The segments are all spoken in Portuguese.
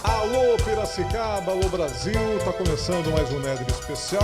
Alô Piracicaba, alô Brasil, tá começando mais um Néder Especial.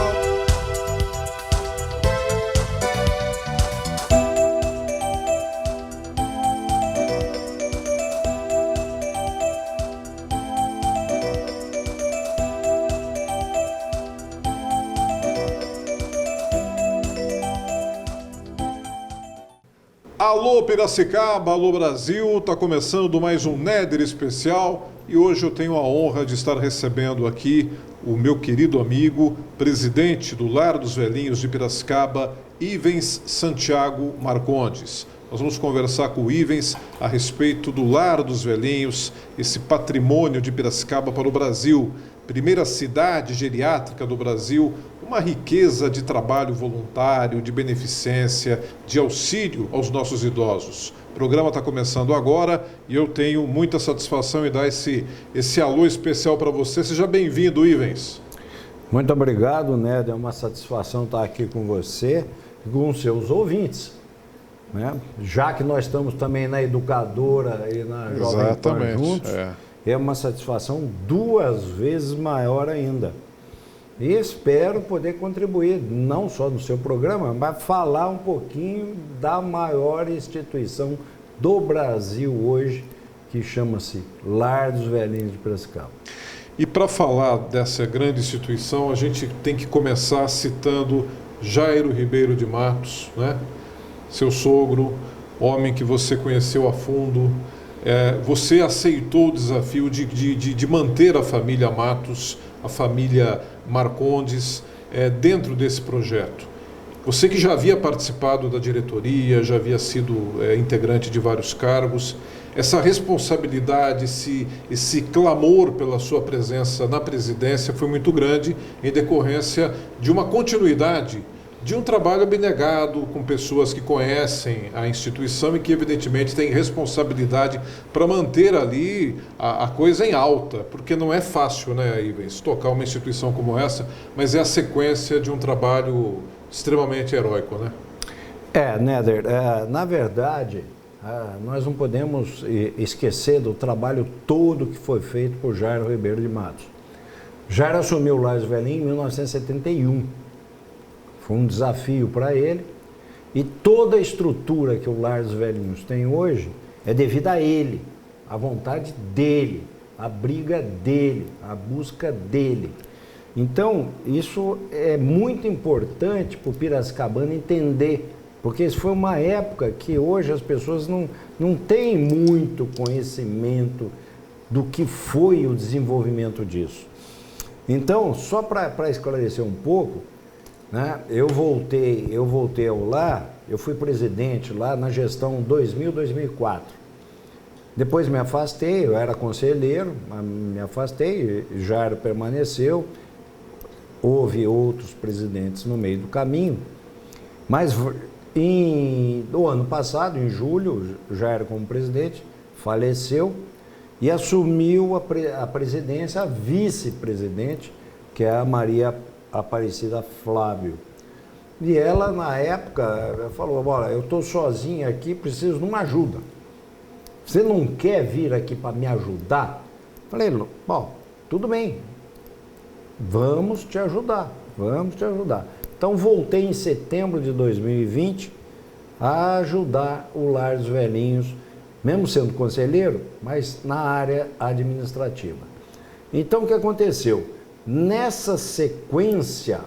Alô Piracicaba, alô Brasil, tá começando mais um Néder Especial. E hoje eu tenho a honra de estar recebendo aqui o meu querido amigo, presidente do Lar dos Velhinhos de Piracicaba, Ivens Santiago Marcondes. Nós vamos conversar com o Ivens a respeito do Lar dos Velhinhos, esse patrimônio de Piracicaba para o Brasil. Primeira cidade geriátrica do Brasil, uma riqueza de trabalho voluntário, de beneficência, de auxílio aos nossos idosos. O programa está começando agora e eu tenho muita satisfação em dar esse alô especial para você. Seja bem-vindo, Ivens. Muito obrigado, Néder. É uma satisfação estar aqui com você e com os seus ouvintes, né? Já que nós estamos também na Educadora e na Jovem Pan juntos, é uma satisfação duas vezes maior ainda. E espero poder contribuir, não só no seu programa, mas falar um pouquinho da maior instituição do Brasil hoje, que chama-se Lar dos Velhinhos de Piracicaba. E para falar dessa grande instituição, a gente tem que começar citando Jairo Ribeiro de Matos, né? Seu sogro, homem que você conheceu a fundo. Você aceitou o desafio de manter a família Matos, a família Marcondes, dentro desse projeto. Você que já havia participado da diretoria, já havia sido integrante de vários cargos, essa responsabilidade, esse clamor pela sua presença na presidência foi muito grande em decorrência de uma continuidade de um trabalho abnegado com pessoas que conhecem a instituição e que evidentemente têm responsabilidade para manter ali a coisa em alta, porque não é fácil, né, Ivens, tocar uma instituição como essa, mas é a sequência de um trabalho extremamente heróico, né? Néder, na verdade, nós não podemos esquecer do trabalho todo que foi feito por Jairo Ribeiro de Matos. Jairo assumiu o Lar dos Velhinhos em 1971. Foi um desafio para ele, e toda a estrutura que o Lar dos Velhinhos tem hoje é devido a ele, à vontade dele, à briga dele, à busca dele. Então, isso é muito importante para o piracicabano entender, porque isso foi uma época que hoje as pessoas não têm muito conhecimento do que foi o desenvolvimento disso. Então, só para esclarecer um pouco, né? Eu voltei ao Lar, eu fui presidente lá na gestão 2000-2004. Depois me afastei, eu era conselheiro, me afastei, Jairo permaneceu, houve outros presidentes no meio do caminho, mas no ano passado, em julho, Jairo como presidente, faleceu e assumiu a presidência, a vice-presidente, que é a Maria Aparecida Flávio. E ela, na época, falou: olha, eu estou sozinha aqui, preciso de uma ajuda. Você não quer vir aqui para me ajudar? Falei: bom, tudo bem, vamos te ajudar, vamos te ajudar. Então voltei em setembro de 2020 a ajudar o Lar dos Velhinhos, mesmo sendo conselheiro, mas na área administrativa. Então o que aconteceu? Nessa sequência,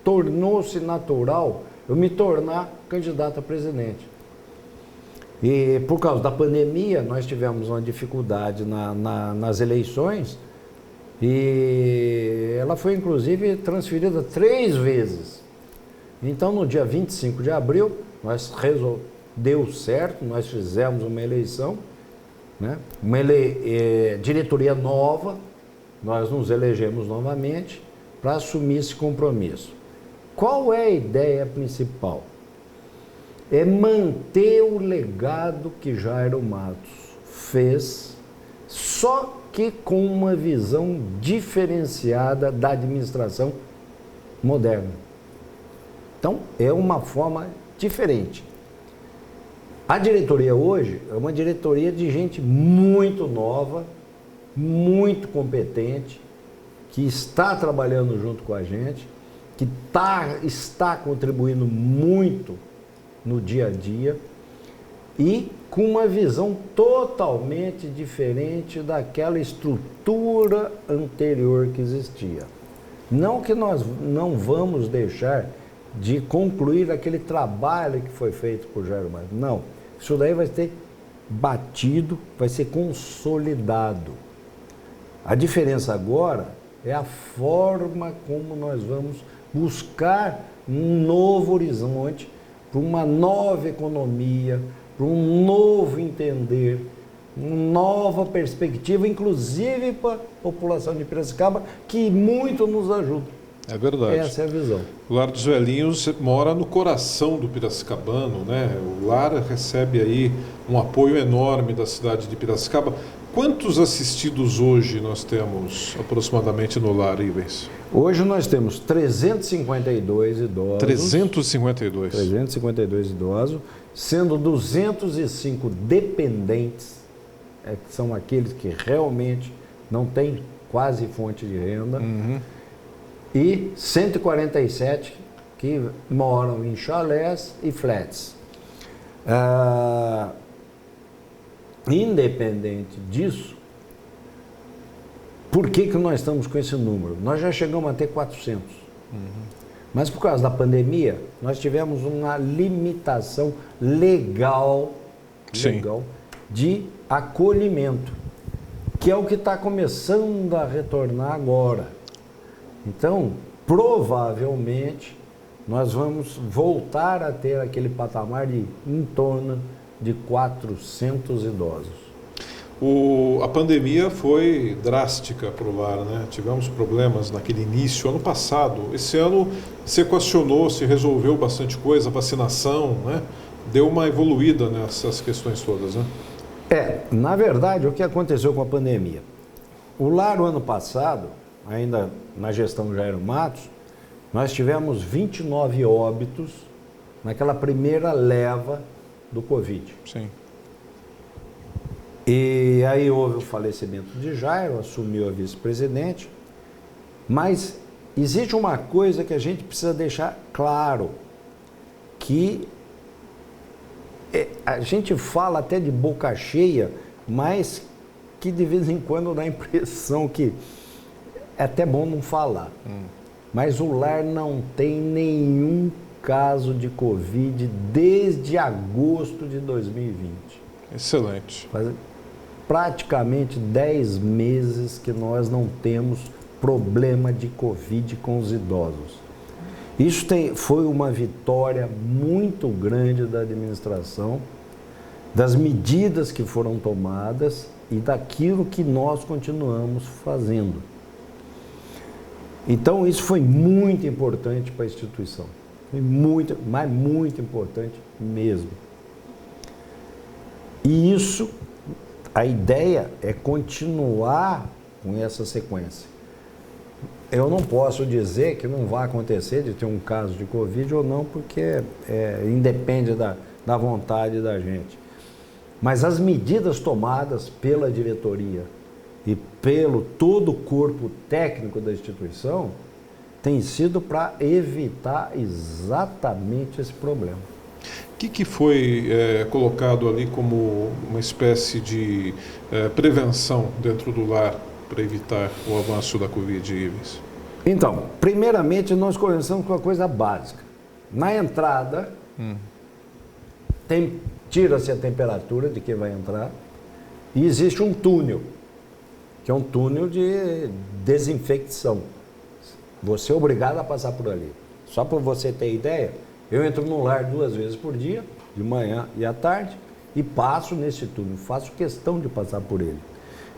tornou-se natural eu me tornar candidato a presidente. E por causa da pandemia, nós tivemos uma dificuldade nas eleições, e ela foi inclusive transferida 3 vezes. Então, no dia 25 de abril, deu certo, nós fizemos uma eleição, né? Diretoria nova. Nós nos elegemos novamente para assumir esse compromisso. Qual é a ideia principal? É manter o legado que Jairo Matos fez, só que com uma visão diferenciada da administração moderna. Então, é uma forma diferente. A diretoria hoje é uma diretoria de gente muito nova, muito competente, que está trabalhando junto com a gente, que está contribuindo muito no dia a dia e com uma visão totalmente diferente daquela estrutura anterior que existia. Não que nós não vamos deixar de concluir aquele trabalho que foi feito por Jairo Matos, não. Isso daí vai ser batido, vai ser consolidado. A diferença agora é a forma como nós vamos buscar um novo horizonte, para uma nova economia, para um novo entender, uma nova perspectiva, inclusive para a população de Piracicaba, que muito nos ajuda. É verdade. Essa é a visão. O Lar dos Velhinhos mora no coração do piracicabano, né? O lar recebe aí um apoio enorme da cidade de Piracicaba. Quantos assistidos hoje nós temos aproximadamente no lar, Ivens? Hoje nós temos 352 idosos. 352. 352 idosos, sendo 205 dependentes, que são aqueles que realmente não têm quase fonte de renda, e 147 que moram em chalés e flats. Independente disso, por que nós estamos com esse número? Nós já chegamos a ter 400. Mas por causa da pandemia, nós tivemos uma limitação legal de acolhimento, que é o que está começando a retornar agora. Então, provavelmente, nós vamos voltar a ter aquele patamar de em torno de 400 idosos. A pandemia foi drástica para o lar, né? Tivemos problemas naquele início, ano passado. Esse ano se equacionou, se resolveu bastante coisa, vacinação, né? Deu uma evoluída nessas questões todas, né? Na verdade, o que aconteceu com a pandemia? O lar, o ano passado, ainda na gestão Jairo Matos, nós tivemos 29 óbitos naquela primeira leva do Covid. Sim. E aí houve o falecimento de Jairo, assumiu a vice-presidente, mas existe uma coisa que a gente precisa deixar claro, que a gente fala até de boca cheia, mas que de vez em quando dá a impressão que é até bom não falar. Mas o lar não tem nenhum caso de Covid desde agosto de 2020. Excelente. Faz praticamente 10 meses que nós não temos problema de Covid com os idosos. Isso foi uma vitória muito grande da administração, das medidas que foram tomadas e daquilo que nós continuamos fazendo. Então, isso foi muito importante para a instituição. Foi muito, mas muito importante mesmo. E isso, a ideia é continuar com essa sequência. Eu não posso dizer que não vai acontecer de ter um caso de Covid ou não, porque independe da vontade da gente. Mas as medidas tomadas pela diretoria e pelo todo o corpo técnico da instituição têm sido para evitar exatamente esse problema. O que foi colocado ali como uma espécie de prevenção dentro do lar para evitar o avanço da Covid, Ivens? Então, primeiramente nós começamos com uma coisa básica. Na entrada, tira-se a temperatura de quem vai entrar e existe um túnel, que é um túnel de desinfecção. Você é obrigado a passar por ali. Só para você ter ideia, eu entro no lar 2 vezes por dia, de manhã e à tarde, e passo nesse túnel, faço questão de passar por ele.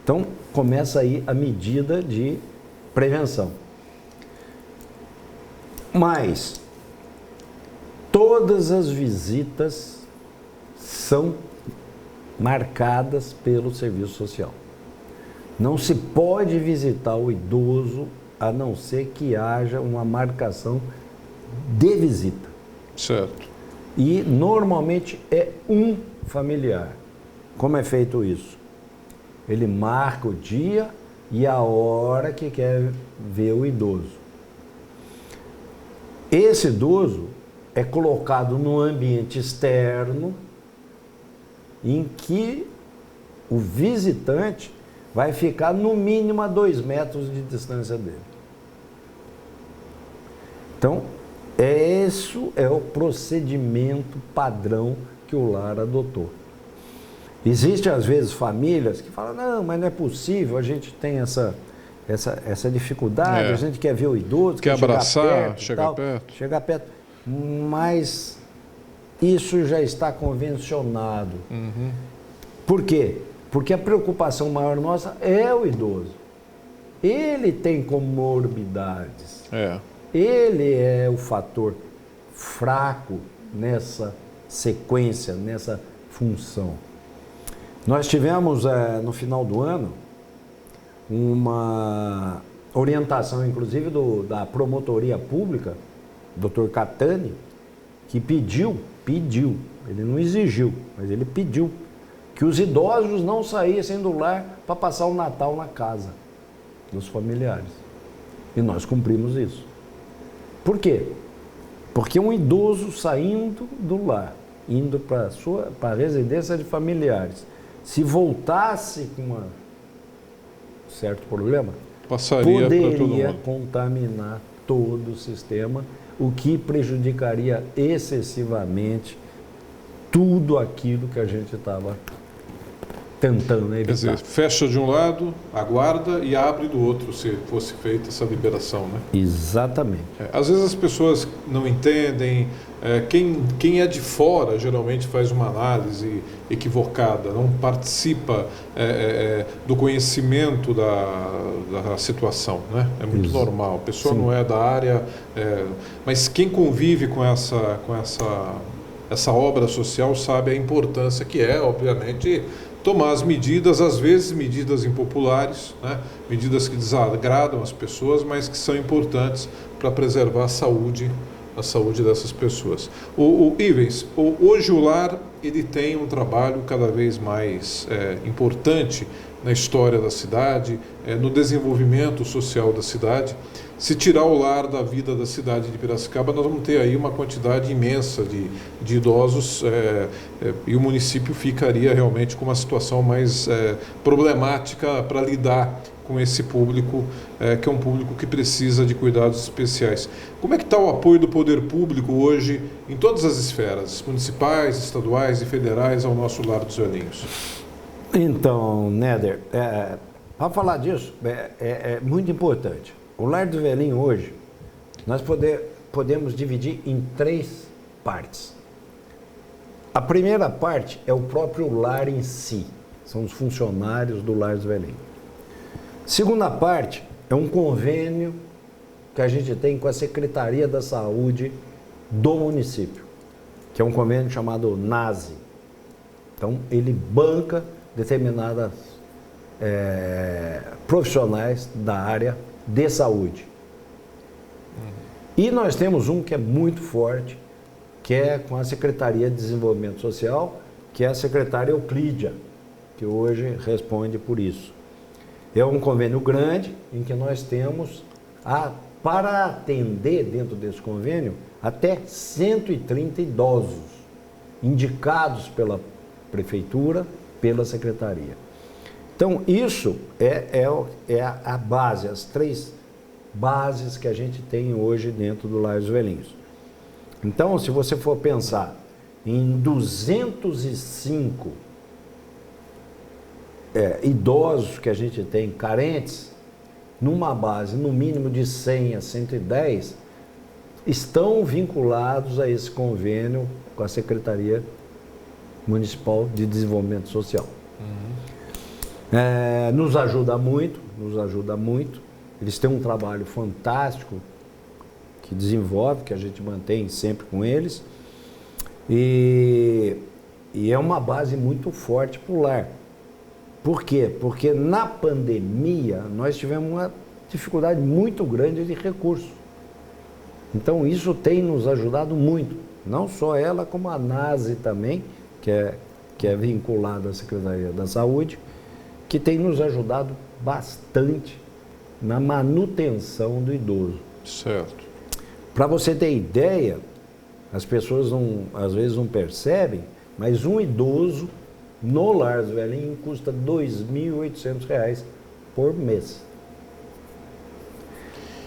Então, começa aí a medida de prevenção. Mas, todas as visitas são marcadas pelo serviço social. Não se pode visitar o idoso a não ser que haja uma marcação de visita. Certo. E normalmente é um familiar. Como é feito isso? Ele marca o dia e a hora que quer ver o idoso. Esse idoso é colocado num ambiente externo em que o visitante vai ficar no mínimo a 2 metros de distância dele. Então, esse é o procedimento padrão que o lar adotou. Existem, às vezes, famílias que falam, não, mas não é possível, a gente tem essa dificuldade, a gente quer ver o idoso, quer abraçar, chegar perto. Mas isso já está convencionado. Uhum. Por quê? Porque a preocupação maior nossa é o idoso. Ele tem comorbidades. Ele é o fator fraco nessa sequência, nessa função. Nós tivemos, no final do ano, uma orientação, inclusive, da promotoria pública, Dr. Catani, que pediu, ele não exigiu, mas ele pediu que os idosos não saíssem do lar para passar o Natal na casa dos familiares. E nós cumprimos isso. Por quê? Porque um idoso saindo do lar, indo para a residência de familiares, se voltasse com um certo problema, poderia contaminar todo o sistema, o que prejudicaria excessivamente tudo aquilo que a gente estava tentando evitar. Quer dizer, fecha de um lado, aguarda e abre do outro, se fosse feita essa liberação, né? Exatamente. Às vezes as pessoas não entendem, quem é de fora geralmente faz uma análise equivocada, não participa do conhecimento da situação, né? É muito normal, a pessoa não é da área, mas quem convive com essa obra social sabe a importância que é, obviamente, tomar as medidas, às vezes medidas impopulares, né? Medidas que desagradam as pessoas, mas que são importantes para preservar a saúde dessas pessoas. O Ivens, hoje o lar ele tem um trabalho cada vez mais importante na história da cidade, no desenvolvimento social da cidade. Se tirar o lar da vida da cidade de Piracicaba, nós vamos ter aí uma quantidade imensa de idosos e o município ficaria realmente com uma situação mais problemática para lidar com esse público, que é um público que precisa de cuidados especiais. Como é que está o apoio do poder público hoje, em todas as esferas, municipais, estaduais e federais, ao nosso Lar dos Velhinhos? Então, Néder, para falar disso, é muito importante. O Lar do Velhinho hoje, nós podemos dividir em 3 partes. A primeira parte é o próprio lar em si, são os funcionários do Lar do Velhinho. Segunda parte é um convênio que a gente tem com a Secretaria da Saúde do município, que é um convênio chamado NASE. Então, ele banca determinadas profissionais da área de saúde. E nós temos um que é muito forte, que é com a Secretaria de Desenvolvimento Social, que é a secretária Euclídia, que hoje responde por isso. É um convênio grande, em que nós temos, para atender dentro desse convênio, até 130 idosos, indicados pela prefeitura, pela secretaria. Então, isso é a base, as 3 bases que a gente tem hoje dentro do Lar dos Velhinhos. Então, se você for pensar em 205 idosos que a gente tem carentes, numa base no mínimo de 100 a 110, estão vinculados a esse convênio com a Secretaria Municipal de Desenvolvimento Social. Nos ajuda muito. Eles têm um trabalho fantástico que desenvolve, que a gente mantém sempre com eles. E é uma base muito forte para o lar. Por quê? Porque na pandemia nós tivemos uma dificuldade muito grande de recursos. Então isso tem nos ajudado muito. Não só ela, como a NASE também, que é vinculada à Secretaria da Saúde. que tem nos ajudado bastante na manutenção do idoso. Certo. Para você ter ideia, as pessoas às vezes não percebem, mas um idoso no Lar dos Velhinhos custa R$ 2.800 por mês.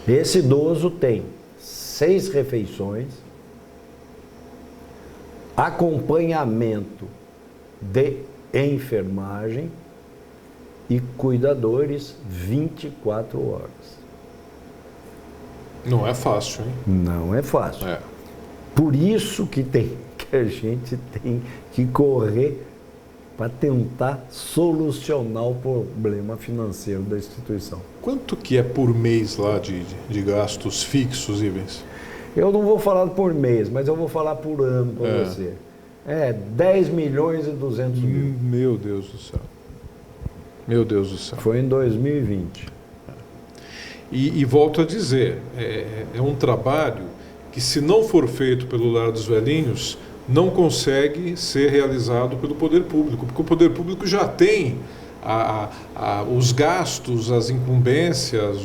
Esse idoso tem 6 refeições, acompanhamento de enfermagem e cuidadores 24 horas. Não é fácil, hein? Não é fácil. É. Por isso que a gente tem que correr para tentar solucionar o problema financeiro da instituição. Quanto que é por mês lá de gastos fixos, Ivens? Eu não vou falar por mês, mas eu vou falar por ano para você. 10.200.000. Meu Deus do céu. Meu Deus do céu. Foi em 2020. E volto a dizer, é um trabalho que, se não for feito pelo Lar dos Velhinhos, não consegue ser realizado pelo poder público, porque o poder público já tem os gastos, as incumbências,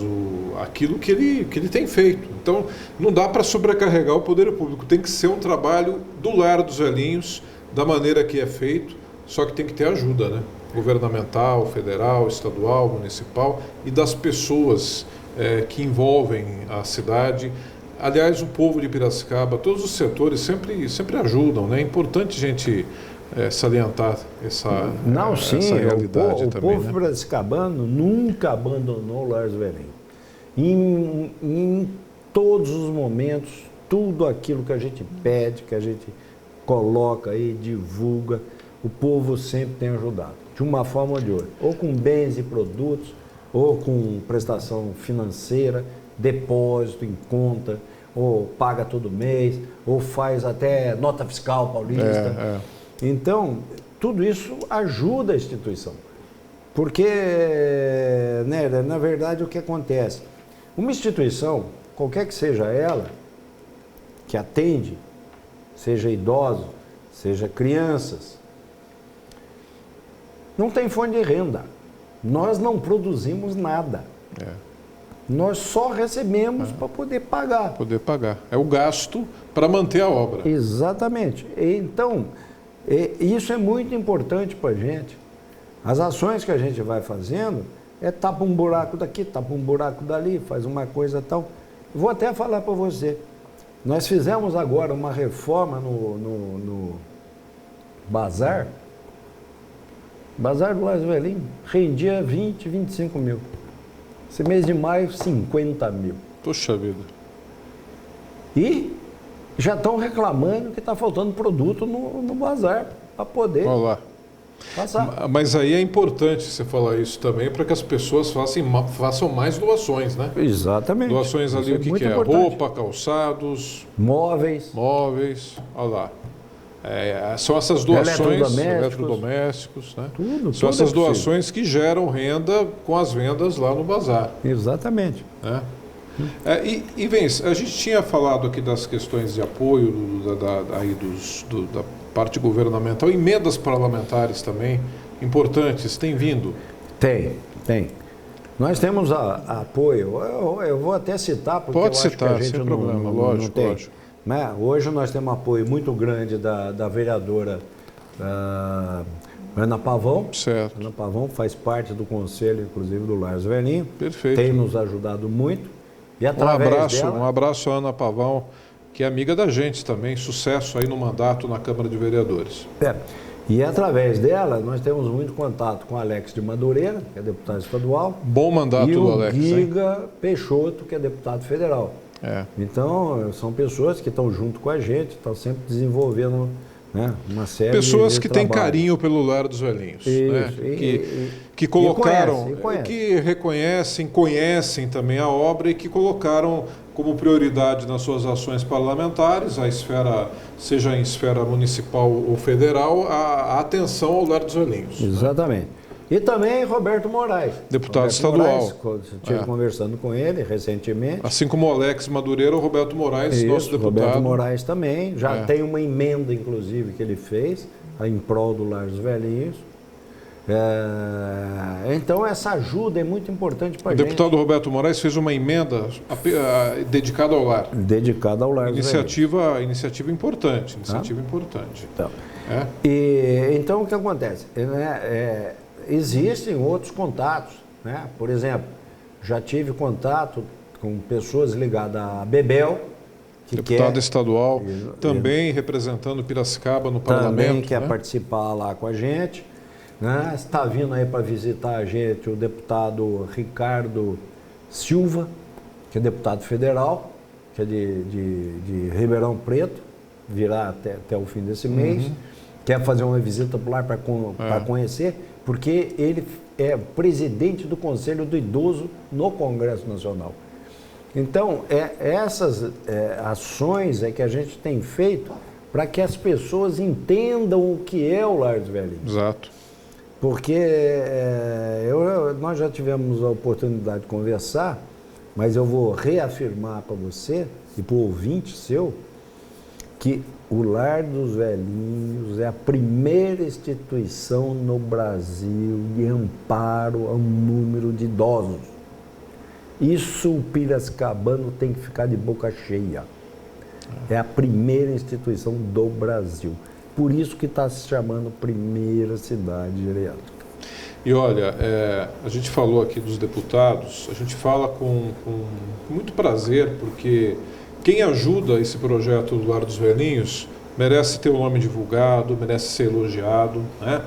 aquilo que ele tem feito. Então, não dá para sobrecarregar o poder público, tem que ser um trabalho do Lar dos Velhinhos, da maneira que é feito, só que tem que ter ajuda, né? Governamental, federal, estadual, municipal e das pessoas que envolvem a cidade. Aliás, o povo de Piracicaba, todos os setores sempre ajudam, né? É importante a gente salientar essa realidade o também. Povo né? piracicabano nunca abandonou o Lar dos Velhinhos. Em todos os momentos, tudo aquilo que a gente pede, que a gente coloca aí, divulga, o povo sempre tem ajudado, de uma forma ou de outra, ou com bens e produtos, ou com prestação financeira, depósito em conta, ou paga todo mês, ou faz até nota fiscal paulista. Então, tudo isso ajuda a instituição. Porque, né, na verdade, o que acontece? Uma instituição, qualquer que seja ela, que atende, seja idosos, seja crianças, não tem fonte de renda. Nós não produzimos nada. Nós só recebemos para poder pagar. Poder pagar. É o gasto para manter a obra. Exatamente. Então, isso é muito importante para a gente. As ações que a gente vai fazendo tapa um buraco daqui, tapa um buraco dali, faz uma coisa tal. Vou até falar para você. Nós fizemos agora uma reforma no bazar. Bazar do Lar dos Velhinhos rendia 20, 25 mil. Esse mês de maio, 50 mil. Poxa vida. E já estão reclamando que está faltando produto no bazar para poder passar. Mas aí é importante você falar isso também para que as pessoas façam mais doações, né? Exatamente. Doações ali, o que é? Importante. Roupa, calçados, móveis, olha lá. São essas doações, eletrodomésticos, né? tudo São essas é doações que geram renda com as vendas lá no bazar. Exatamente. Né? E Vence, a gente tinha falado aqui das questões de apoio da parte governamental, emendas parlamentares também importantes, tem vindo? Tem. Nós temos apoio, eu vou até citar, porque Pode eu acho citar, que a gente sem não, problema, não lógico, tem. lógico. Hoje nós temos um apoio muito grande da vereadora Ana Pavão. Certo. Ana Pavão faz parte do conselho, inclusive, do Lar dos Velhinhos. Perfeito. Tem nos ajudado muito. E através um abraço à Ana Pavão, que é amiga da gente também. Sucesso aí no mandato na Câmara de Vereadores. E através dela, nós temos muito contato com o Alex de Madureira, que é deputado estadual. Bom mandato do Alex, e o Giga Peixoto, que é deputado federal. Então, são pessoas que estão junto com a gente, estão sempre desenvolvendo, né, uma série de pessoas que têm trabalho. Carinho pelo Lar dos Velhinhos, Isso, né? Que colocaram, conhece. Que reconhecem, conhecem também a obra e que colocaram como prioridade nas suas ações parlamentares, seja em esfera municipal ou federal, a atenção ao Lar dos Velhinhos. Exatamente. E também Roberto Moraes. Deputado estadual. Estive conversando com ele recentemente. Assim como o Alex Madureira, o Roberto Moraes, nosso deputado. Roberto Moraes também. Já tem uma emenda, inclusive, que ele fez em prol do Lar dos Velhinhos. Então essa ajuda é muito importante para a gente. O deputado Roberto Moraes fez uma emenda dedicada ao lar. Dedicada ao lar. Iniciativa importante. Então, então o que acontece? Existem outros contatos, né? Por exemplo, já tive contato com pessoas ligadas à Bebel, deputado estadual, também representando Piracicaba no parlamento. Também quer participar lá com a gente. Né? Está vindo aí para visitar a gente o deputado Ricardo Silva, que é deputado federal, que é de Ribeirão Preto, virá até o fim desse mês. Quer fazer uma visita por lá para conhecer, porque ele é presidente do Conselho do Idoso no Congresso Nacional. Então, essas ações que a gente tem feito para que as pessoas entendam o que é o Lar dos Velhinhos. Exato. Porque nós já tivemos a oportunidade de conversar, mas eu vou reafirmar para você e para o ouvinte seu que o Lar dos Velhinhos é a primeira instituição no Brasil de amparo ao número de idosos. Isso o piracicabano tem que ficar de boca cheia. É a primeira instituição do Brasil. Por isso que está se chamando primeira cidade geriátrica. E olha, a gente falou aqui dos deputados, a gente fala com muito prazer, porque quem ajuda esse projeto do Lar dos Velhinhos merece ter o nome divulgado, merece ser elogiado, né?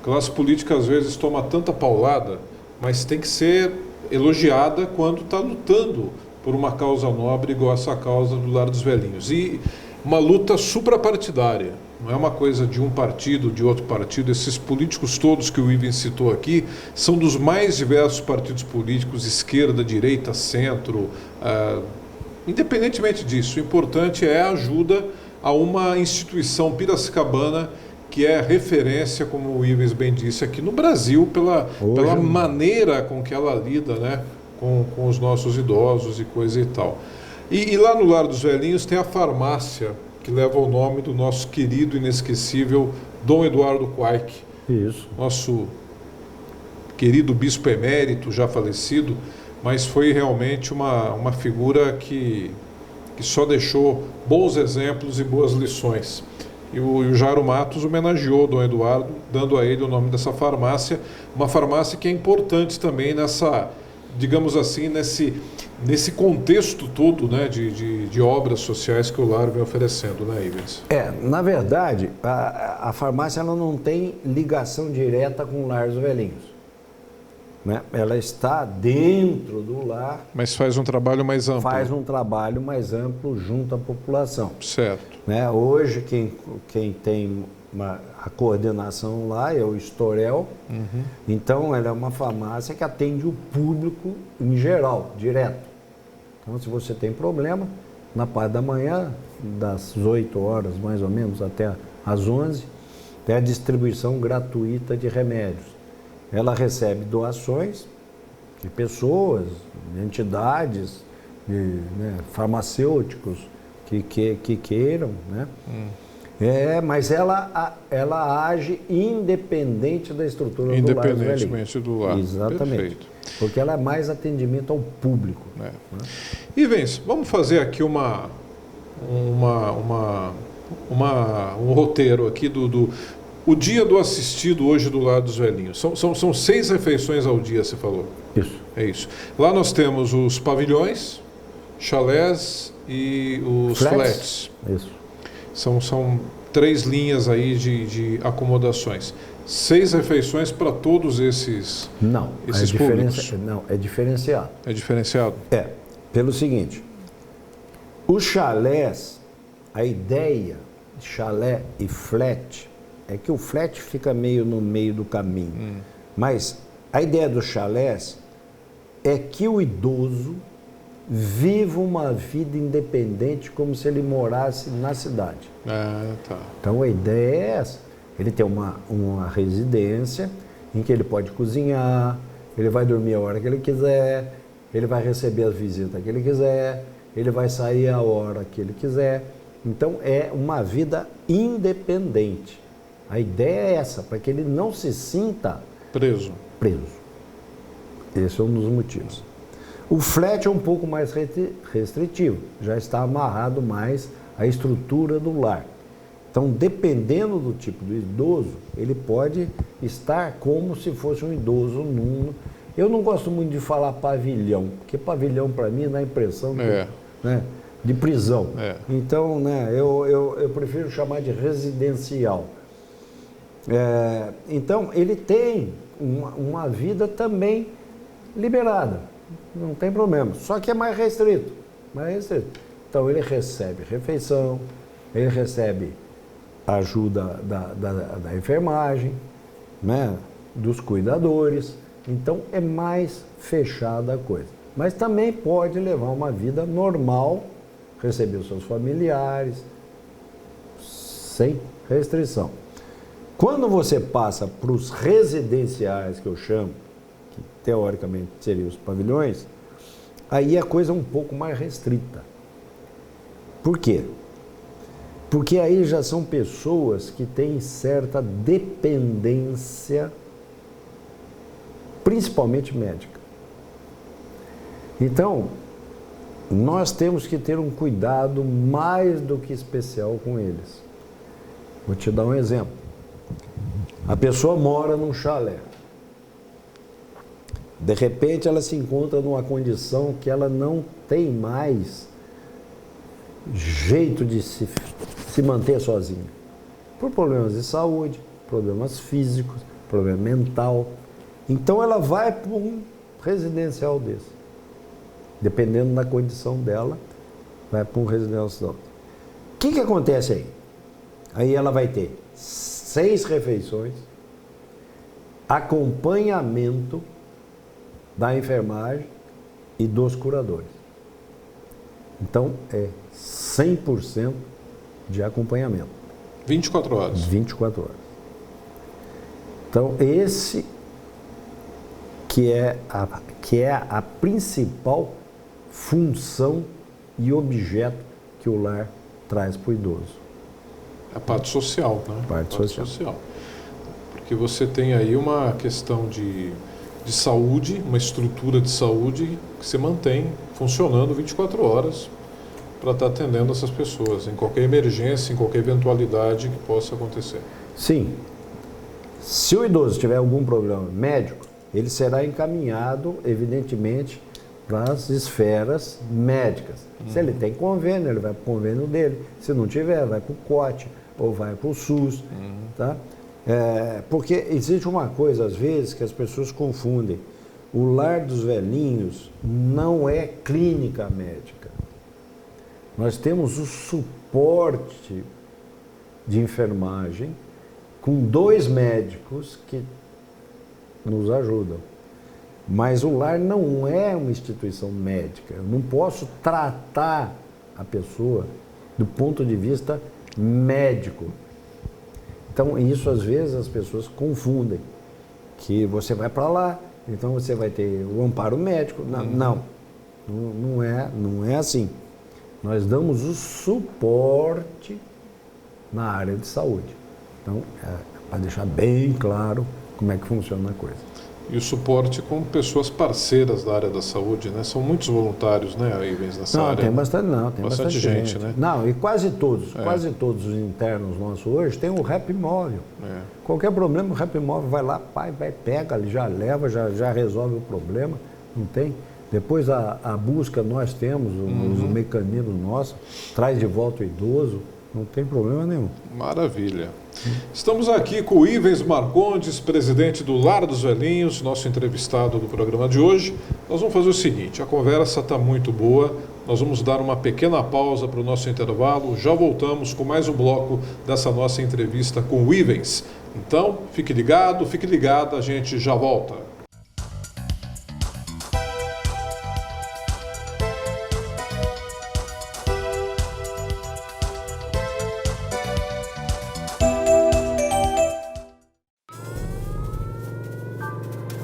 A classe política às vezes toma tanta paulada, mas tem que ser elogiada quando está lutando por uma causa nobre igual essa causa do Lar dos Velhinhos. E uma luta suprapartidária, não é uma coisa de um partido, de outro partido. Esses políticos todos que o Ivens citou aqui são dos mais diversos partidos políticos, esquerda, direita, centro. Independentemente disso, o importante é a ajuda a uma instituição piracicabana que é referência, como o Ivens bem disse, aqui no Brasil, pela maneira com que ela lida, né, com os nossos idosos e coisa e tal. E lá no Lar dos Velhinhos tem a farmácia, que leva o nome do nosso querido e inesquecível Dom Eduardo Quaik. Isso. Nosso querido bispo emérito, já falecido, mas foi realmente uma figura que só deixou bons exemplos e boas lições. E o Jairo Matos homenageou o Dom Eduardo, dando a ele o nome dessa farmácia, uma farmácia que é importante também nessa, digamos assim, nesse contexto todo, né, de obras sociais que o Lar vem oferecendo, né, Ivens? Na verdade, a farmácia ela não tem ligação direta com o Lar dos Velhinhos. Né? Ela está dentro do lar. Mas faz um trabalho mais amplo. Faz um trabalho mais amplo junto à população. Certo. Né? Hoje, quem tem a coordenação lá é o Estorel. Então, ela é uma farmácia que atende o público em geral, direto. Então, se você tem problema, na parte da manhã, das 8 horas mais ou menos até às 11, tem a distribuição gratuita de remédios. Ela recebe doações de pessoas, de entidades, farmacêuticos que queiram, né? Mas ela age independente da estrutura do lar. Independentemente do lar. Exatamente. Perfeito. Porque ela é mais atendimento ao público. Né? Ivens, vamos fazer aqui um roteiro aqui o dia do assistido hoje do Lar dos Velhinhos. São 6 refeições ao dia, você falou? Isso. É isso. Lá nós temos os pavilhões, chalés e os flats. Isso. São 3 linhas aí de acomodações. 6 refeições para todos esses públicos? Não, é diferenciado. É diferenciado? Pelo seguinte, os chalés, a ideia de chalé e flat, é que o flat fica meio no meio do caminho. Mas a ideia dos chalés é que o idoso viva uma vida independente como se ele morasse na cidade. Tá. Então a ideia é essa. Ele tem uma residência em que ele pode cozinhar, ele vai dormir a hora que ele quiser, ele vai receber as visitas que ele quiser, ele vai sair a hora que ele quiser. Então é uma vida independente. A ideia é essa, para que ele não se sinta Preso. Preso. Esse é um dos motivos. O flat é um pouco mais restritivo, já está amarrado mais à estrutura do lar. Então, dependendo do tipo do idoso, ele pode estar como se fosse um idoso num... Eu não gosto muito de falar pavilhão, porque pavilhão para mim dá a impressão né, de prisão. Então, né, eu prefiro chamar de residencial. Então, ele tem uma vida também liberada, não tem problema, só que é mais restrito, Então, ele recebe refeição, ele recebe ajuda da enfermagem, né, dos cuidadores, então é mais fechada a coisa. Mas também pode levar uma vida normal, receber os seus familiares, sem restrição. Quando você passa para os residenciais, que eu chamo, que teoricamente seriam os pavilhões, aí a coisa é um pouco mais restrita. Por quê? Porque aí já são pessoas que têm certa dependência, principalmente médica. Então, nós temos que ter um cuidado mais do que especial com eles. Vou te dar um exemplo. A pessoa mora num chalé. De repente, ela se encontra numa condição que ela não tem mais jeito de se manter sozinha. Por problemas de saúde, problemas físicos, problema mental. Então, ela vai para um residencial desse. Dependendo da condição dela, vai para um residencial. O que acontece aí? Aí ela vai ter 6 refeições, acompanhamento da enfermagem e dos curadores. Então, é 100% de acompanhamento. 24 horas. 24 horas. Então, esse que é a principal função e objeto que o lar traz para o idoso. A parte social, né? Parte social. Porque você tem aí uma questão de saúde, uma estrutura de saúde que se mantém funcionando 24 horas para estar atendendo essas pessoas, em qualquer emergência, em qualquer eventualidade que possa acontecer. Sim. Se o idoso tiver algum problema médico, ele será encaminhado, evidentemente, para as esferas médicas. Se ele tem convênio, ele vai para o convênio dele. Se não tiver, vai para o COT ou vai para o SUS. Tá? Porque existe uma coisa, às vezes, que as pessoas confundem. O lar dos velhinhos não é clínica médica. Nós temos o suporte de enfermagem com 2 médicos que nos ajudam. Mas o lar não é uma instituição médica. Eu não posso tratar a pessoa do ponto de vista médico. Então, isso às vezes as pessoas confundem. Que você vai para lá, então você vai ter o amparo médico. Não é assim. Nós damos o suporte na área de saúde. Então, para deixar bem claro como é que funciona a coisa. E o suporte com pessoas parceiras da área da saúde, né? São muitos voluntários, né, Ivens, nessa área. Tem bastante gente, né? Não, e quase todos os internos nossos hoje têm o Rap Móvel. Qualquer problema, o Rap Móvel vai lá, pega, ele já leva, já resolve o problema, não tem. Depois a busca nós temos, os mecanismos nossos, traz de volta o idoso, não tem problema nenhum. Maravilha. Estamos aqui com o Ivens Marcondes, presidente do Lar dos Velhinhos, nosso entrevistado do programa de hoje. Nós vamos fazer o seguinte, a conversa está muito boa, nós vamos dar uma pequena pausa para o nosso intervalo, já voltamos com mais um bloco dessa nossa entrevista com o Ivens. Então, fique ligado, fique ligada, a gente já volta.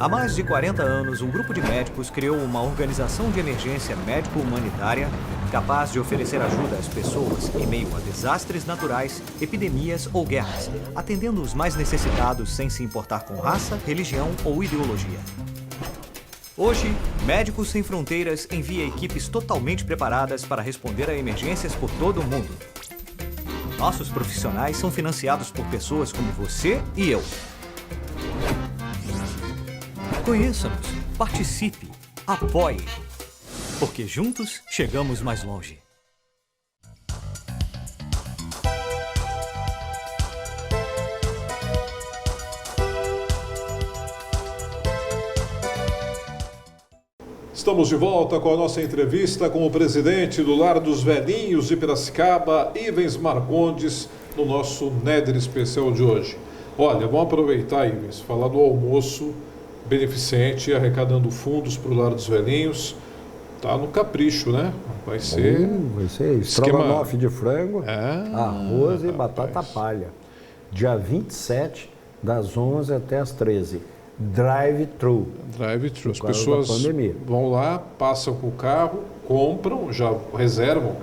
Há mais de 40 anos, um grupo de médicos criou uma organização de emergência médico-humanitária capaz de oferecer ajuda às pessoas em meio a desastres naturais, epidemias ou guerras, atendendo os mais necessitados sem se importar com raça, religião ou ideologia. Hoje, Médicos Sem Fronteiras envia equipes totalmente preparadas para responder a emergências por todo o mundo. Nossos profissionais são financiados por pessoas como você e eu. Conheça-nos, participe, apoie, porque juntos chegamos mais longe. Estamos de volta com a nossa entrevista com o presidente do Lar dos Velhinhos de Piracicaba, Ivens Marcondes, no nosso Néder especial de hoje. Olha, vamos aproveitar, Ivens, falar do almoço beneficente, arrecadando fundos para o Lar dos Velhinhos. Tá no capricho, né? Vai ser estrogonofe de frango, arroz e rapaz. batata palha. Dia 27, das 11 até as 13. Drive-thru. Drive-thru. As pessoas vão lá, passam com o carro, compram, já reservam.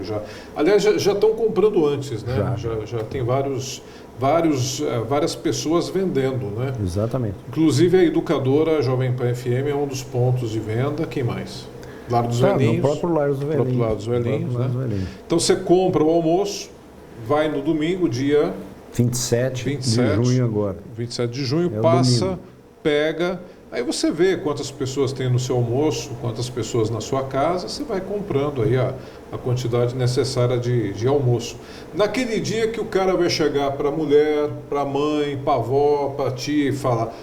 Aliás, já estão comprando antes, né? Já tem várias pessoas vendendo, né? Exatamente. Inclusive a educadora Jovem Pan FM é um dos pontos de venda. Quem mais? Lar dos Velhinhos. No próprio Lar dos Velhinhos. Lar dos Velhinhos, né? Então você compra o almoço, vai no domingo, dia 27 de junho agora. 27 de junho, passa, domingo. Pega, aí você vê quantas pessoas tem no seu almoço, quantas pessoas na sua casa, você vai comprando aí a quantidade necessária de almoço. Naquele dia que o cara vai chegar para a mulher, para a mãe, para a avó, para a tia e falar: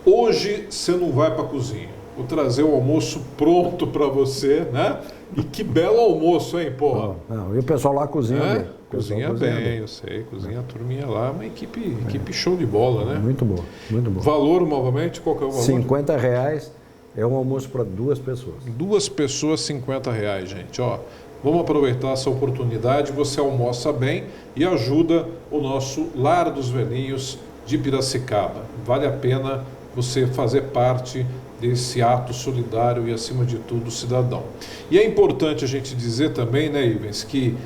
hoje você não vai para a cozinha, vou trazer o almoço pronto para você, né? E que belo almoço, hein, porra? E o pessoal lá cozinha bem. Cozinha bem, eu sei, cozinha a turminha lá, uma equipe show de bola, né? Muito boa, muito boa. Valor, novamente, qual que é o valor? R$50 é um almoço para 2 pessoas. 2 pessoas, R$50, gente, ó. Vamos aproveitar essa oportunidade, você almoça bem e ajuda o nosso Lar dos Velhinhos de Piracicaba. Vale a pena você fazer parte desse ato solidário e, acima de tudo, cidadão. E é importante a gente dizer também, né, Ivens, que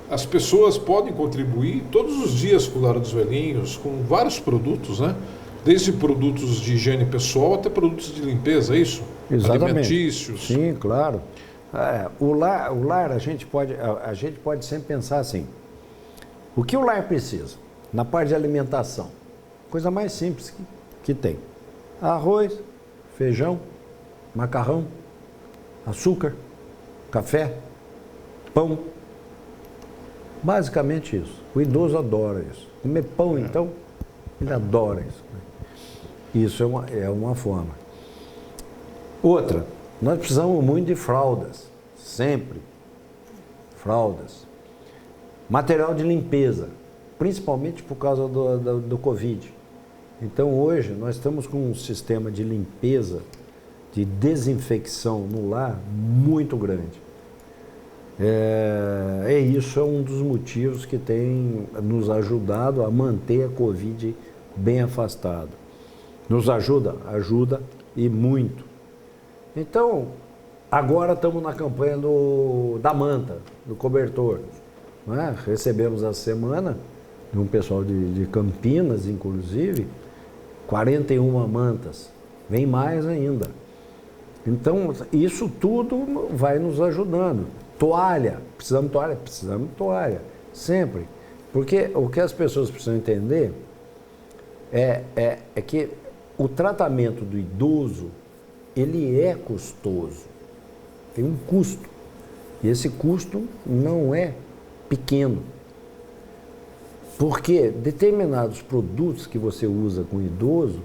as pessoas podem contribuir todos os dias com o Lar dos Velhinhos, com vários produtos, né? Desde produtos de higiene pessoal até produtos de limpeza, é isso? Exatamente. Alimentícios. Sim, claro. O lar a gente pode sempre pensar assim: o que o lar precisa? Na parte de alimentação, coisa mais simples que tem: arroz, feijão, macarrão, açúcar, café, pão. Basicamente isso. O idoso adora isso. Comer pão, então, ele adora isso. Isso é uma forma. Outra, nós precisamos muito de fraldas, sempre. Fraldas. Material de limpeza, principalmente por causa do Covid. Então, hoje, nós estamos com um sistema de limpeza, de desinfecção no lar muito grande. Isso é um dos motivos que tem nos ajudado a manter a Covid bem afastada. Nos ajuda? Ajuda e muito. Então, agora estamos na campanha da manta, do cobertor. Não é? Recebemos essa semana, de um pessoal de Campinas, inclusive, 41 mantas. Vem mais ainda. Então, isso tudo vai nos ajudando. Toalha, precisamos de toalha, sempre. Porque o que as pessoas precisam entender é que o tratamento do idoso, ele é custoso, tem um custo. E esse custo não é pequeno. Porque determinados produtos que você usa com o idoso,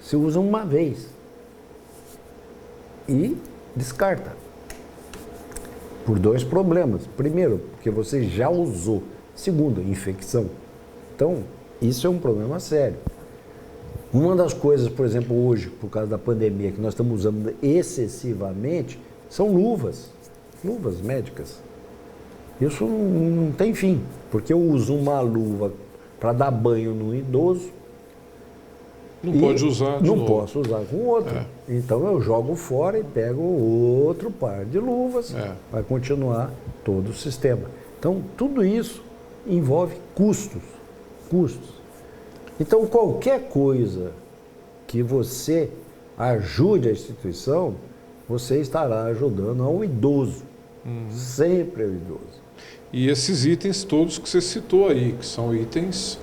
você usa uma vez e descarta. Por 2 problemas. Primeiro, porque você já usou. Segundo, infecção. Então, isso é um problema sério. Uma das coisas, por exemplo, hoje, por causa da pandemia, que nós estamos usando excessivamente, são luvas médicas. Isso não tem fim, porque eu uso uma luva para dar banho no idoso Não pode usar de não novo. posso usar com outro. Então eu jogo fora e pego outro par de luvas para continuar todo o sistema. Então tudo isso envolve custos. Então qualquer coisa que você ajude a instituição, você estará ajudando ao idoso. Sempre ao idoso. E esses itens todos que você citou aí, que são itens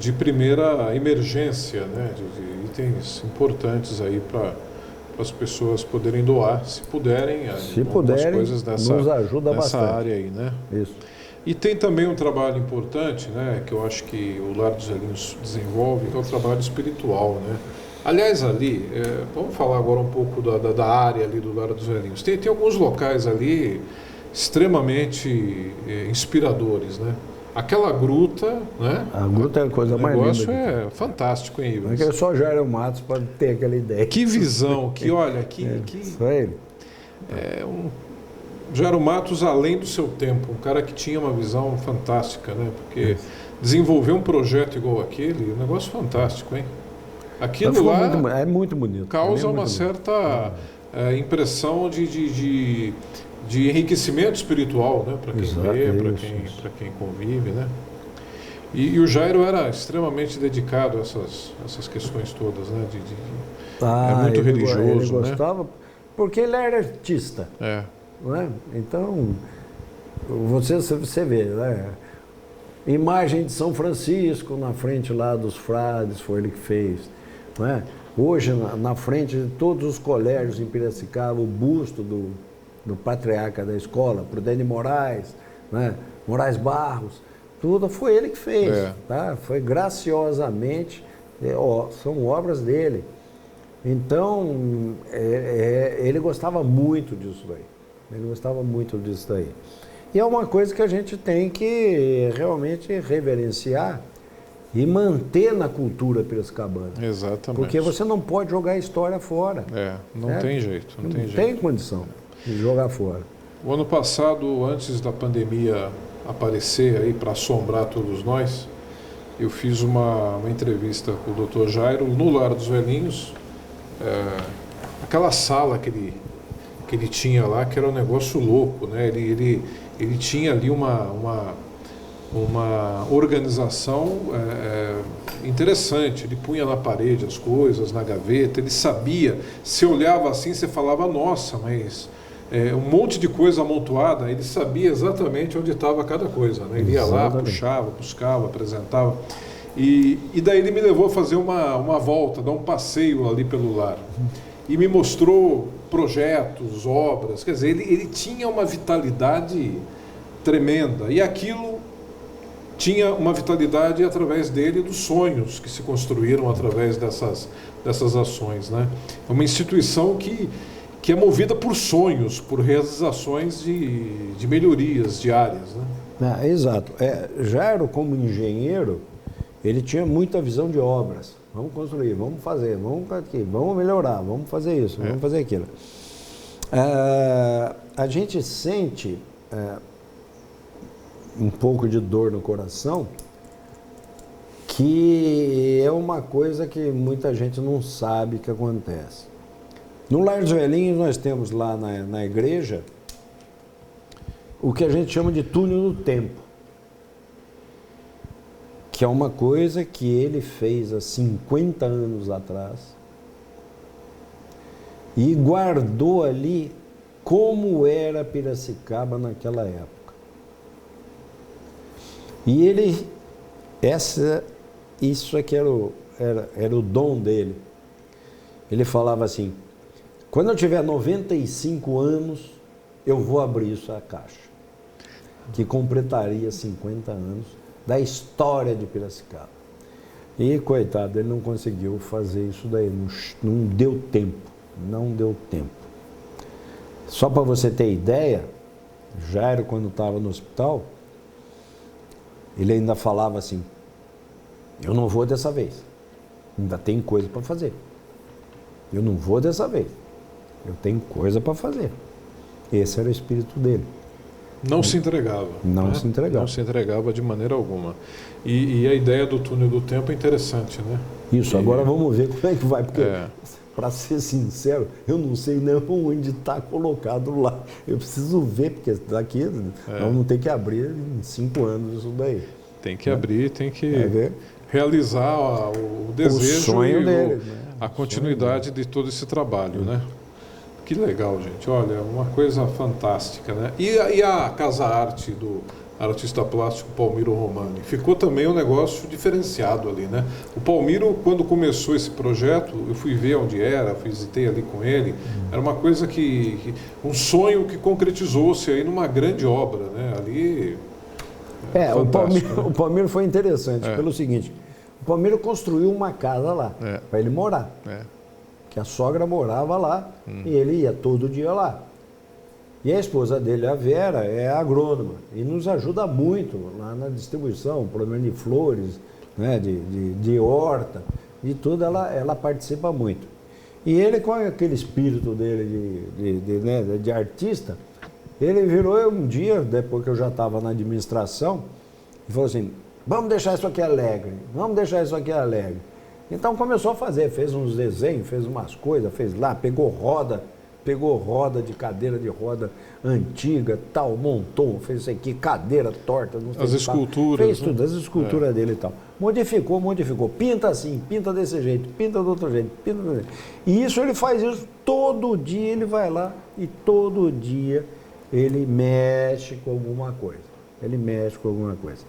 de primeira emergência, né? de itens importantes aí para as pessoas poderem doar, se puderem, coisas nos ajuda nessa bastante. área aí, né? Isso. E tem também um trabalho importante, né, que eu acho que o Lar dos Velhinhos desenvolve, que é o trabalho espiritual, né? Aliás, ali, vamos falar agora um pouco da área ali do Lar dos Velhinhos. Tem alguns locais ali extremamente inspiradores, né? Aquela gruta, né? A gruta é a coisa mais linda. O negócio é fantástico, hein, Ivan? É só Jairo Matos para ter aquela ideia. Que visão, Só ele. Jairo Matos, além do seu tempo, um cara que tinha uma visão fantástica, né? Porque desenvolver um projeto igual aquele, um negócio fantástico, hein? Aquilo lá é muito bonito. Causa uma certa impressão de enriquecimento espiritual, né? Para quem vê, para quem convive, né? E o Jairo era extremamente dedicado a essas questões todas, né? É muito religioso, ele gostava, porque ele era artista. Não é? Então, você vê, né? Imagem de São Francisco na frente lá dos frades, foi ele que fez. Não é? Hoje, na frente de todos os colégios em Piracicaba, o busto do patriarca da escola, Prudente Moraes, né? Moraes Barros, tudo foi ele que fez. Tá? Foi graciosamente, são obras dele. Então, ele gostava muito disso daí. E é uma coisa que a gente tem que realmente reverenciar e manter na cultura piracicabana. Exatamente. Porque você não pode jogar a história fora. Não tem jeito. Não tem condição de jogar fora. O ano passado, antes da pandemia aparecer aí para assombrar todos nós, eu fiz uma entrevista com o Dr. Jairo no Lar dos Velhinhos, aquela sala que ele tinha lá, que era um negócio louco, né? Ele tinha ali uma organização interessante. Ele punha na parede as coisas, na gaveta, ele sabia, se olhava assim, você falava, nossa, mas um monte de coisa amontoada, ele sabia exatamente onde estava cada coisa, né? Ele ia lá, puxava, buscava, apresentava. E daí ele me levou a fazer uma volta, dar um passeio ali pelo lar. E me mostrou projetos, obras, quer dizer, ele tinha uma vitalidade tremenda. E aquilo tinha uma vitalidade através dele dos sonhos que se construíram através dessas ações, né? É uma instituição que é movida por sonhos, por realizações de melhorias diárias, né? Exato. Jairo, como engenheiro, ele tinha muita visão de obras. Vamos construir, vamos fazer, vamos melhorar, vamos fazer isso, vamos fazer aquilo. A gente sente um pouco de dor no coração, que é uma coisa que muita gente não sabe que acontece. No Lar dos Velhinhos nós temos lá na igreja o que a gente chama de túnel do tempo, que é uma coisa que ele fez há 50 anos atrás e guardou ali como era Piracicaba naquela época. E ele, isso aqui era o dom dele. Ele falava assim, quando eu tiver 95 anos, eu vou abrir essa caixa, que completaria 50 anos da história de Piracicaba. E, coitado, ele não conseguiu fazer isso daí, não deu tempo. Só para você ter ideia, Jairo, quando estava no hospital, ele ainda falava assim, eu não vou dessa vez, ainda tem coisa para fazer. Eu não vou dessa vez, eu tenho coisa para fazer. Esse era o espírito dele. Não se entregava. Não se entregava de maneira alguma. E a ideia do túnel do tempo é interessante, né? Isso, agora vamos ver como é que vai, porque, para ser sincero, eu não sei nem onde está colocado lá. Eu preciso ver, porque daqui nós vamos ter que abrir em 5 anos isso daí. Tem que abrir, tem que realizar o desejo, o sonho dele, a continuidade de todo esse trabalho, né? Que legal, gente. Olha, uma coisa fantástica, né? E a Casa Arte do artista plástico Palmiro Romani? Ficou também um negócio diferenciado ali, né? O Palmiro, quando começou esse projeto, eu fui ver onde era, visitei ali com ele, era uma coisa um sonho que concretizou-se aí numa grande obra, né? Ali... o Palmiro foi interessante pelo seguinte, o Palmiro construiu uma casa lá, para ele morar, que a sogra morava lá e ele ia todo dia lá. E a esposa dele, a Vera, é agrônoma e nos ajuda muito lá na distribuição, problema de flores, né, de horta, de tudo, ela participa muito. E ele, com aquele espírito dele de artista, ele virou um dia, depois que eu já estava na administração, e falou assim, vamos deixar isso aqui alegre, vamos deixar isso aqui alegre. Então começou a fazer, fez uns desenhos, fez umas coisas, fez lá, pegou roda de cadeira de roda antiga, tal, montou, fez isso aqui, cadeira torta, não sei as esculturas. Fez tudo, as esculturas dele e tal. Modificou, pinta assim, pinta desse jeito, pinta do outro jeito, pinta do outro jeito. E isso ele faz isso, todo dia ele vai lá e todo dia ele mexe com alguma coisa.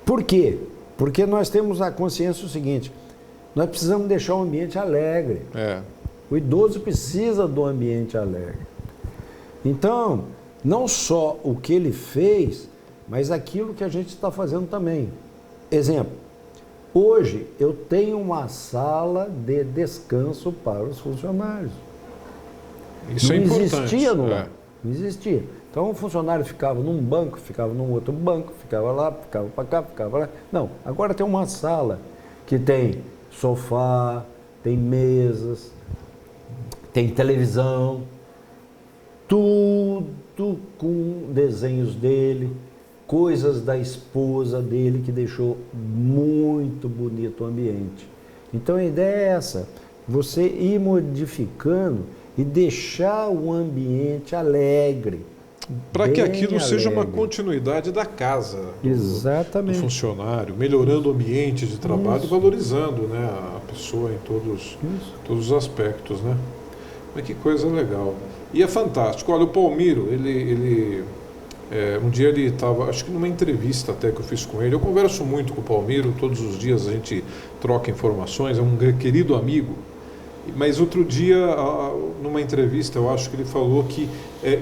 Por quê? Porque nós temos a consciência o seguinte, nós precisamos deixar o ambiente alegre. O idoso precisa do ambiente alegre. Então, não só o que ele fez, mas aquilo que a gente está fazendo também. Exemplo, hoje eu tenho uma sala de descanso para os funcionários. Isso é importante. Não existia no lar, não existia. Então o funcionário ficava num banco, ficava num outro banco, ficava lá, ficava para cá, ficava lá. Não, agora tem uma sala que tem sofá, tem mesas, tem televisão, tudo com desenhos dele, coisas da esposa dele que deixou muito bonito o ambiente. Então a ideia é essa, você ir modificando e deixar o ambiente alegre. Para que aquilo seja uma continuidade da casa, do funcionário, melhorando o ambiente de trabalho e valorizando, né, a pessoa em todos os aspectos, né? Mas que coisa legal. E é fantástico. Olha, o Palmiro, um dia ele estava, acho que numa entrevista até que eu fiz com ele, eu converso muito com o Palmiro, todos os dias a gente troca informações, é um querido amigo. Mas outro dia, numa entrevista, eu acho que ele falou que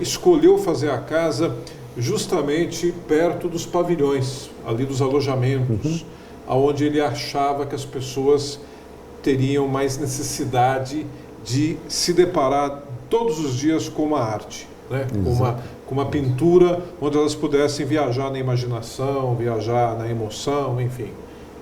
escolheu fazer a casa justamente perto dos pavilhões, ali dos alojamentos, onde ele achava que as pessoas teriam mais necessidade de se deparar todos os dias com uma arte, né? com uma pintura onde elas pudessem viajar na imaginação, viajar na emoção, enfim.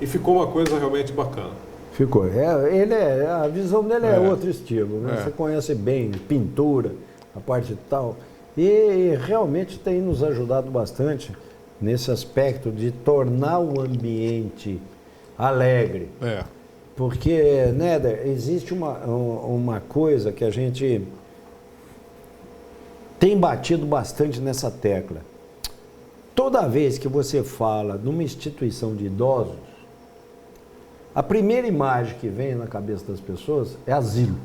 E ficou uma coisa realmente bacana. Ficou. A visão dele é outro estilo, né? Você conhece bem pintura, a parte tal. E realmente tem nos ajudado bastante nesse aspecto de tornar o ambiente alegre. Porque, Néder, existe uma coisa que a gente tem batido bastante nessa tecla. Toda vez que você fala numa instituição de idosos, a primeira imagem que vem na cabeça das pessoas é asilo.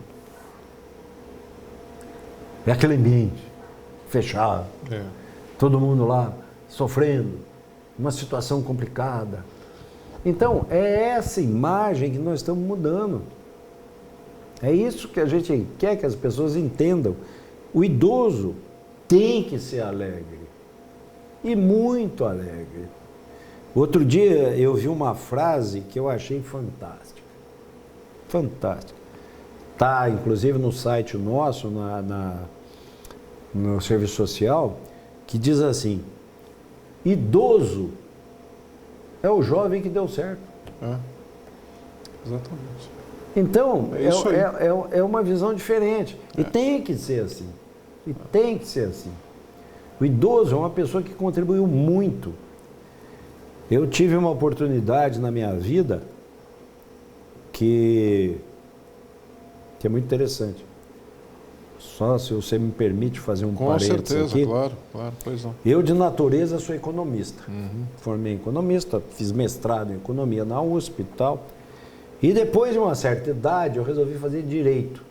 É aquele ambiente fechado, todo mundo lá sofrendo, uma situação complicada. Então, é essa imagem que nós estamos mudando. É isso que a gente quer que as pessoas entendam. O idoso tem que ser alegre, e muito alegre. Outro dia eu vi uma frase que eu achei fantástica. Fantástica. Está, inclusive, no site nosso, no serviço social, que diz assim, idoso é o jovem que deu certo. Exatamente. Então, é uma visão diferente. E tem que ser assim. O idoso é uma pessoa que contribuiu muito. Eu tive uma oportunidade na minha vida que é muito interessante. Só se você me permite fazer um parênteses aqui. Com certeza, claro, pois não. Eu, de natureza, sou economista. Formei em economista, fiz mestrado em economia na USP e tal. E depois de uma certa idade, eu resolvi fazer direito.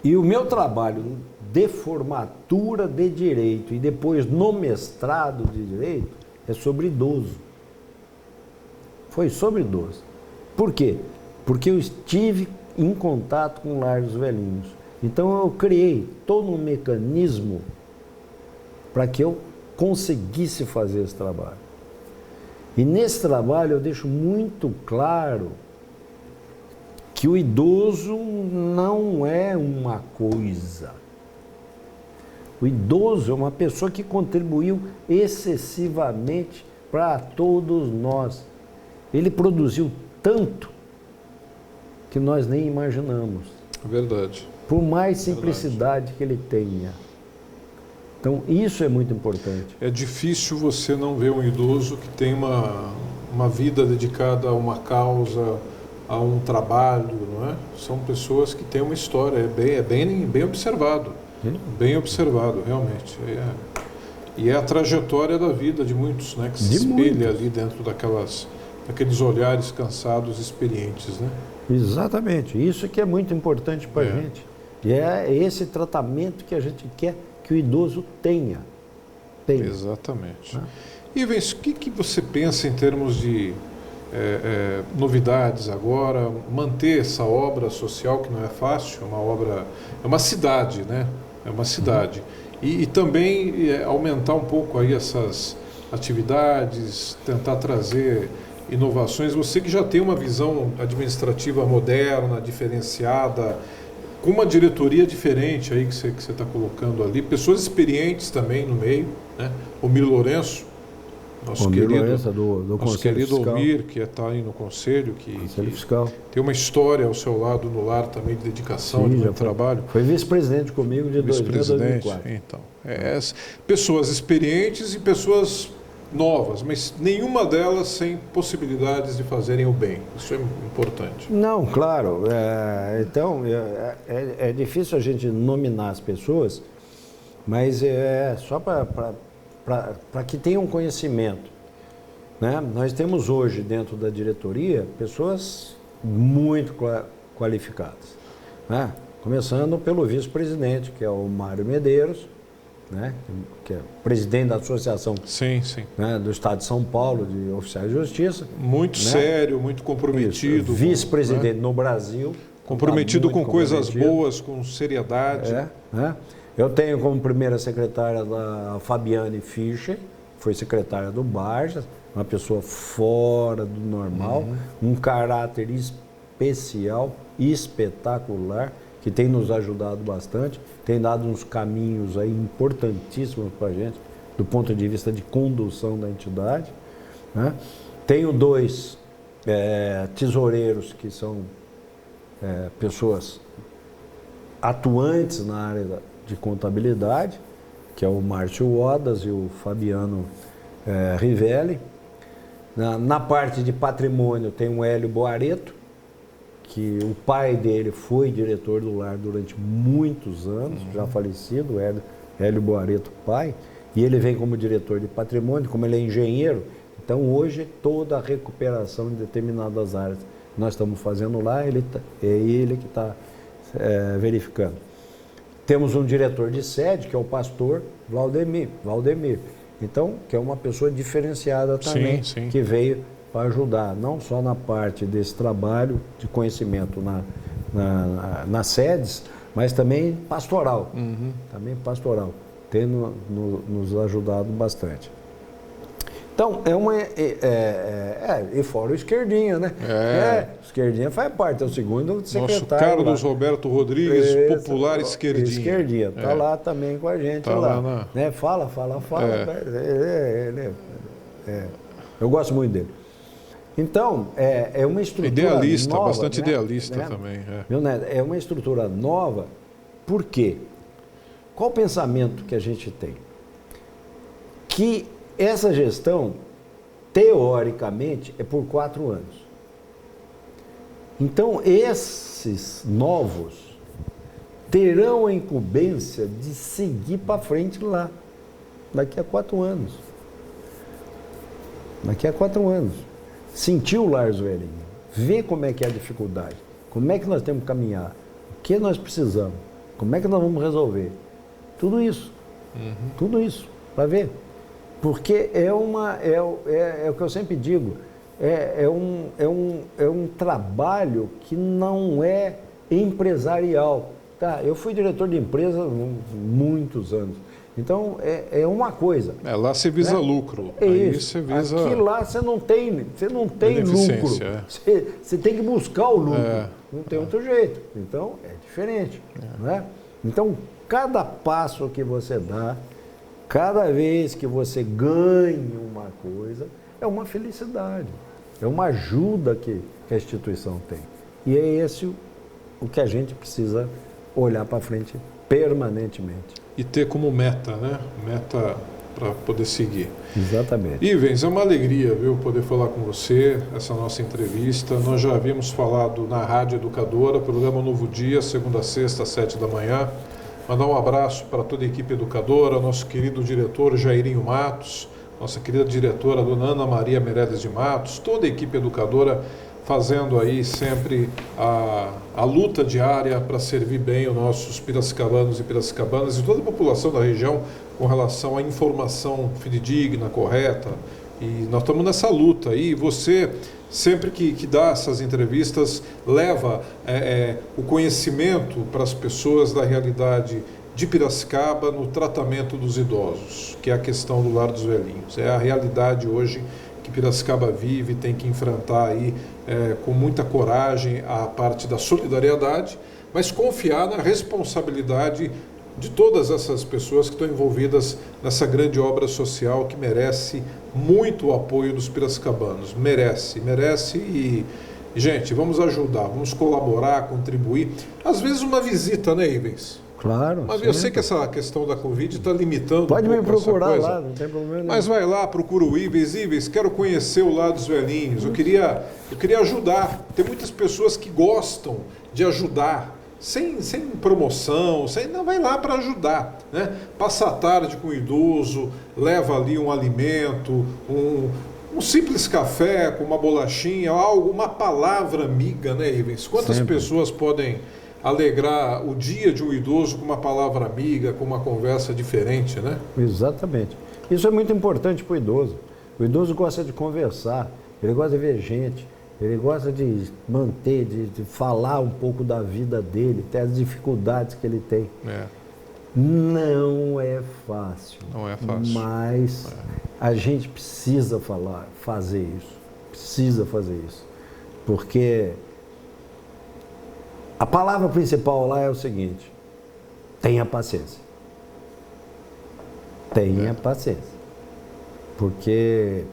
E o meu trabalho de formatura de direito e depois no mestrado de direito é sobre idoso. Foi sobre idoso. Por quê? Porque eu estive em contato com lares velhinhos. Então eu criei todo um mecanismo para que eu conseguisse fazer esse trabalho. E nesse trabalho eu deixo muito claro que o idoso não é uma coisa. O idoso é uma pessoa que contribuiu excessivamente para todos nós. Ele produziu tanto que nós nem imaginamos. Verdade. Por mais simplicidade que ele tenha. Então, isso é muito importante. É difícil você não ver um idoso que tem uma vida dedicada a uma causa, a um trabalho, não é? São pessoas que têm uma história, é bem observado. Bem observado, realmente. E é a trajetória da vida de muitos, né? Que se espelha ali dentro daqueles olhares cansados, experientes, né? Exatamente. Isso que é muito importante para a gente. E é esse tratamento que a gente quer que o idoso tenha. Exatamente. Ivens, o que você pensa em termos de novidades agora, manter essa obra social que não é fácil, é uma cidade, né? É uma cidade. E também aumentar um pouco aí essas atividades, tentar trazer inovações. Você que já tem uma visão administrativa moderna, diferenciada, com uma diretoria diferente aí que você está colocando ali, pessoas experientes também no meio, né? O Mir Lourenço, nosso querido Almir, que está aí no Conselho, que Fiscal. Tem uma história ao seu lado no lar também de dedicação, de muito trabalho. Foi vice-presidente comigo de 2000 a 2004. Então, pessoas experientes e pessoas novas, mas nenhuma delas sem possibilidades de fazerem o bem. Isso é importante. Não, claro. Então, é difícil a gente nominar as pessoas, mas é só para que tenham conhecimento. Né? Nós temos hoje, dentro da diretoria, pessoas muito qualificadas. Né? Começando pelo vice-presidente, que é o Mário Medeiros, né? Que é presidente da Associação né? do Estado de São Paulo de Oficiais de Justiça. Muito sério, muito comprometido. Vice-presidente no Brasil. Comprometido com coisas boas, com seriedade. Né? Eu tenho como primeira secretária a Fabiane Fischer, foi secretária do Barjas, uma pessoa fora do normal, um caráter especial, espetacular, que tem nos ajudado bastante, tem dado uns caminhos aí importantíssimos para a gente, do ponto de vista de condução da entidade. Né? Tenho 2 tesoureiros que são pessoas atuantes na área de contabilidade, que é o Márcio Odas e o Fabiano Rivelli. Na parte de patrimônio tem o Hélio Boareto, que o pai dele foi diretor do lar durante muitos anos, já falecido, Hélio Boareto, pai, e ele vem como diretor de patrimônio, como ele é engenheiro, então hoje toda a recuperação de determinadas áreas que nós estamos fazendo lá, é ele que está verificando. Temos um diretor de sede, que é o pastor Valdemir, então, que é uma pessoa diferenciada também, que veio para ajudar, não só na parte desse trabalho de conhecimento nas sedes, mas também pastoral. Também pastoral, tem nos ajudado bastante. Então, e fora o Esquerdinha, né? O Esquerdinha faz parte, é o segundo secretário. Nosso Carlos Roberto Rodrigues, popular Esquerdinha. Esquerdinha, está lá também com a gente. Tá lá. Né? Fala. Eu gosto muito dele. Então, é uma estrutura idealista, nova. Bastante né? idealista também. Meu neto, é uma estrutura nova, por quê? Qual o pensamento que a gente tem? Que essa gestão, teoricamente, é por 4 anos. Então, esses novos terão a incumbência de seguir para frente lá, daqui a 4 anos. Daqui a 4 anos. Sentir o lar dos velhinhos, ver como é que é a dificuldade, como é que nós temos que caminhar, o que nós precisamos, como é que nós vamos resolver. Tudo isso. Tudo isso, para ver. Porque é o que eu sempre digo, é um trabalho que não é empresarial. Tá, eu fui diretor de empresa há muitos anos. Então, é uma coisa. Lá se visa, né? Lucro. Aí isso. Você visa... Aqui lá você não tem lucro. Você tem que buscar o lucro. Não tem outro jeito. Então, é diferente. Né? Então, cada passo que você dá, cada vez que você ganha uma coisa, é uma felicidade. É uma ajuda que a instituição tem. E é esse o que a gente precisa olhar para frente permanentemente. E ter como meta, né? Meta para poder seguir. Exatamente. Ivens, é uma alegria, viu, poder falar com você, essa nossa entrevista. Nós já havíamos falado na Rádio Educadora, programa Novo Dia, segunda a sexta, às 7 da manhã. Mandar um abraço para toda a equipe educadora, nosso querido diretor Jairinho Matos, nossa querida diretora dona Ana Maria Meirelles de Matos, toda a equipe educadora fazendo aí sempre a luta diária para servir bem os nossos piracicabanos e piracicabanas e toda a população da região com relação à informação fidedigna, correta. E nós estamos nessa luta aí. Você, sempre que dá essas entrevistas, leva o conhecimento para as pessoas da realidade de Piracicaba no tratamento dos idosos, que é a questão do lar dos velhinhos. É a realidade hoje que Piracicaba vive, tem que enfrentar aí com muita coragem a parte da solidariedade, mas confiar na responsabilidade de todas essas pessoas que estão envolvidas nessa grande obra social que merece muito o apoio dos piracicabanos. Merece e gente, vamos ajudar, vamos colaborar, contribuir. Às vezes uma visita, né, Ivens? Claro. Mas eu sei que essa questão da Covid está limitando. Pode um me pouco procurar essa coisa, lá, não tem problema nenhum. Mas vai lá, procura o Ivens, quero conhecer o lado dos velhinhos. Eu queria ajudar. Tem muitas pessoas que gostam de ajudar, sem promoção, não, vai lá para ajudar, né? Passa a tarde com o idoso, leva ali um alimento, um simples café com uma bolachinha, algo, uma palavra amiga, né, Ivens? Quantas pessoas podem alegrar o dia de um idoso com uma palavra amiga, com uma conversa diferente, né? Exatamente. Isso é muito importante para o idoso. O idoso gosta de conversar, ele gosta de ver gente, ele gosta de manter, de falar um pouco da vida dele, até as dificuldades que ele tem. Não é fácil. Não é fácil. Mas a gente precisa fazer isso. Precisa fazer isso. Porque a palavra principal lá é o seguinte: tenha paciência. Tenha paciência. Porque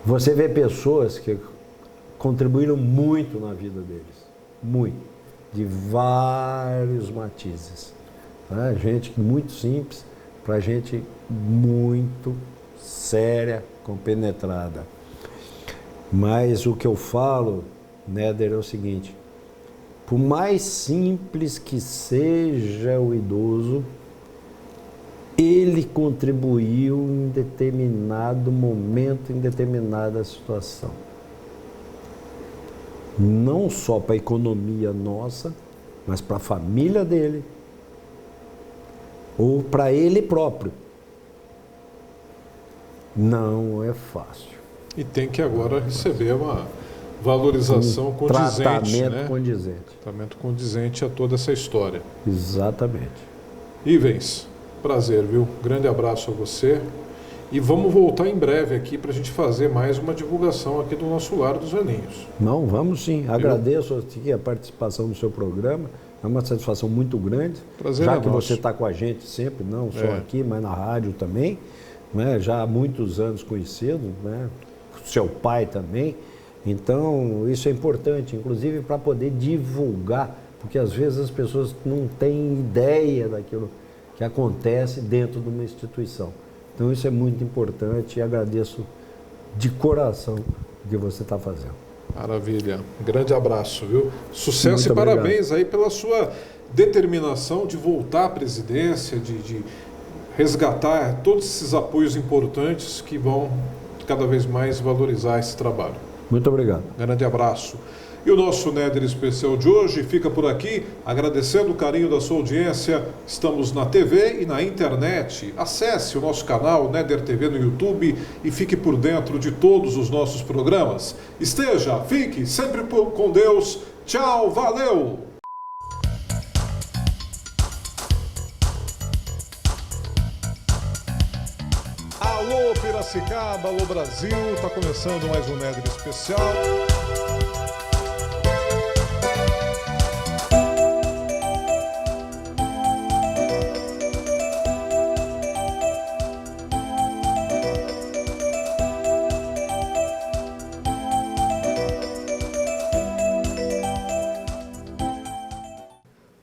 você vê pessoas que contribuíram muito na vida deles. Muito. De vários matizes. Tá? Gente muito simples para gente muito séria, compenetrada. Mas o que eu falo, Néder, é o seguinte: por mais simples que seja o idoso, ele contribuiu em determinado momento, em determinada situação. Não só para a economia nossa, mas para a família dele, ou para ele próprio. Não é fácil. E tem que agora receber uma valorização condizente, tratamento condizente. Tratamento condizente a toda essa história. Exatamente. Ivens, prazer, viu? Grande abraço a você. E vamos voltar em breve aqui para a gente fazer mais uma divulgação aqui do nosso Lar dos Velhinhos. Não, vamos sim. Agradeço aqui a participação no seu programa. É uma satisfação muito grande. Prazer já é que nosso. Você está com a gente sempre, não só aqui, mas na rádio também. Né? Já há muitos anos conhecido, né? Seu pai também. Então, isso é importante, inclusive para poder divulgar, porque às vezes as pessoas não têm ideia daquilo que acontece dentro de uma instituição. Então, isso é muito importante e agradeço de coração o que você está fazendo. Maravilha. Um grande abraço, viu? Sucesso Muito e parabéns obrigado. aí pela sua determinação de voltar à presidência, de resgatar todos esses apoios importantes que vão cada vez mais valorizar esse trabalho. Muito obrigado. Grande abraço. E o nosso Néder especial de hoje fica por aqui, agradecendo o carinho da sua audiência. Estamos na TV e na internet. Acesse o nosso canal Néder TV no YouTube e fique por dentro de todos os nossos programas. Fique sempre com Deus. Tchau, valeu! Alô Piracicaba, alô Brasil, está começando mais um Néder especial.